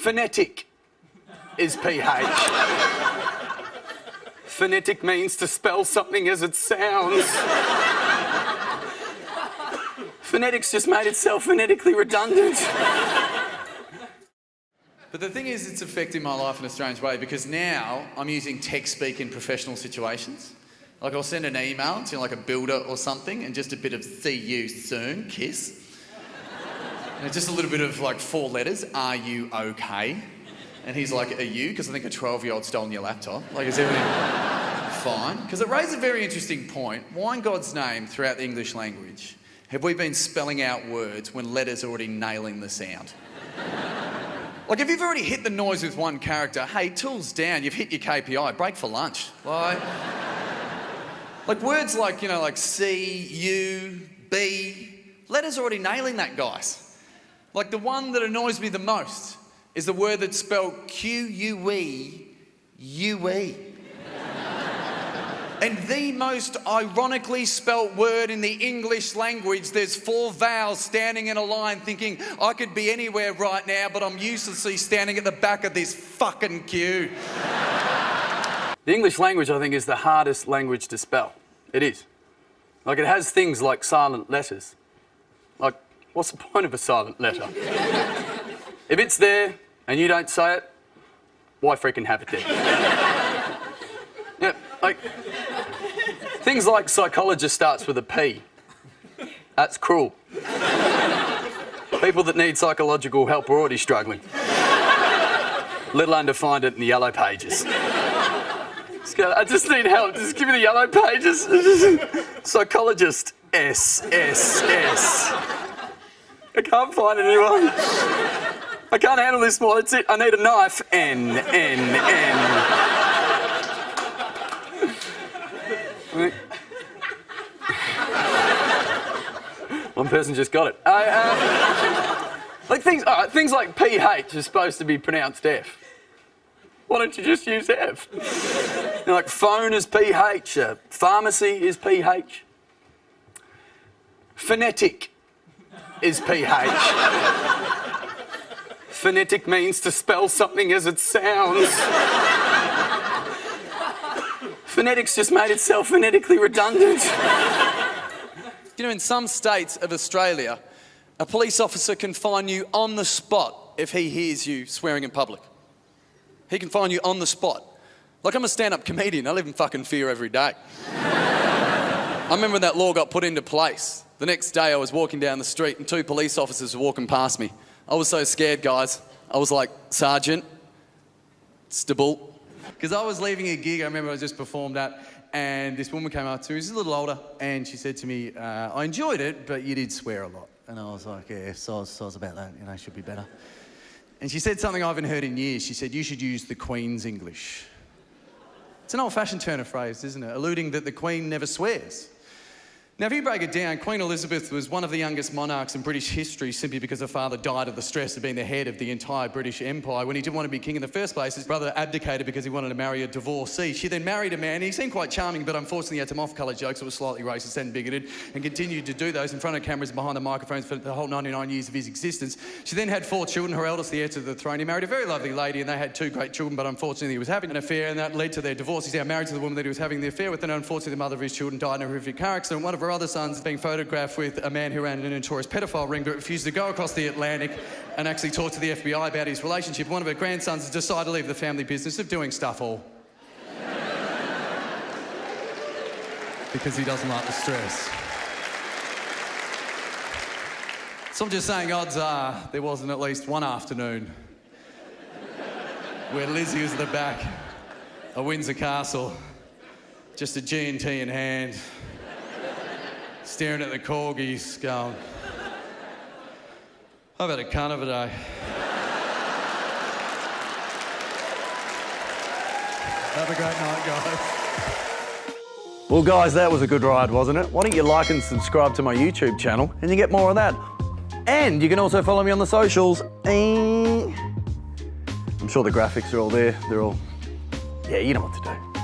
Phonetic is PH. Phonetic means to spell something as it sounds. Phonetics just made itself phonetically redundant. But the thing is, it's affecting my life in a strange way because now I'm using text speak in professional situations. Like I'll send an email to like a builder or something and just a bit of "see you soon, kiss." And just a little bit of like 4 letters, "are you okay?" And he's like, "Are you?" Because I think a 12-year-old stolen your laptop. Like, is everything fine? Because it raises a very interesting point. Why in God's name, throughout the English language, have we been spelling out words when letters are already nailing the sound? Like, if you've already hit the noise with one character, hey, tools down, you've hit your KPI, break for lunch. Like words like, you know, like C, U, B, letters are already nailing that, guys. Like the one that annoys me the most is the word that's spelled Q-U-E, U-E. And the most ironically spelt word in the English language, there's 4 vowels standing in a line thinking, I could be anywhere right now, but I'm uselessly standing at the back of this fucking queue. The English language, I think, is the hardest language to spell. It is. Like, it has things like silent letters. Like, what's the point of a silent letter? If it's there and you don't say it, why freaking have it there? Yeah, like, things like psychologist starts with a P. That's cruel. People that need psychological help are already struggling. Let alone to find it in the yellow pages. I just need help. Just give me the yellow pages. Psychologist, S, S, S. I can't find anyone. I can't handle this more. That's it. I need a knife. N, N, N. One person just got it. Like things like PH is supposed to be pronounced F. Why don't you just use F? You know, like phone is PH, pharmacy is PH. Phonetic is PH. Phonetic means to spell something as it sounds. Phonetics just made itself phonetically redundant. You know, in some states of Australia, a police officer can fine you on the spot if he hears you swearing in public. He can fine you on the spot. Like, I'm a stand-up comedian. I live in fucking fear every day. I remember when that law got put into place. The next day I was walking down the street and 2 police officers were walking past me. I was so scared, guys. I was like, "Sergeant, stable." Because I was leaving a gig I remember I just performed at, and this woman came up to me, she's a little older, and she said to me, "I enjoyed it, but you did swear a lot." And I was like, "Yeah, soz about that, you know, should be better." And she said something I haven't heard in years. She said, "You should use the Queen's English." It's an old-fashioned turn of phrase, isn't it? Alluding that the Queen never swears. Now, if you break it down, Queen Elizabeth was one of the youngest monarchs in British history simply because her father died of the stress of being the head of the entire British Empire. When he didn't want to be king in the first place, his brother abdicated because he wanted to marry a divorcee. She then married a man. He seemed quite charming, but unfortunately he had some off-colour jokes that were slightly racist and bigoted, and continued to do those in front of cameras and behind the microphones for the whole 99 years of his existence. She then had 4 children, her eldest the heir to the throne. He married a very lovely lady, and they had 2 great children, but unfortunately he was having an affair, and that led to their divorce. He's now married to the woman that he was having the affair with, and unfortunately the mother of his children died in a horrific car accident. One of her other sons being photographed with a man who ran a notorious pedophile ring but refused to go across the Atlantic and actually talk to the FBI about his relationship. One of her grandsons has decided to leave the family business of doing stuff all. Because he doesn't like the stress. So I'm just saying, odds are there wasn't at least one afternoon where Lizzie was at the back of Windsor Castle, just a G&T in hand, staring at the corgis, going, "I've had a cunt of a day." Have a great night, guys. Well, guys, that was a good ride, wasn't it? Why don't you like and subscribe to my YouTube channel and you get more of that. And you can also follow me on the socials. I'm sure the graphics are all there. They're all, yeah, you know what to do.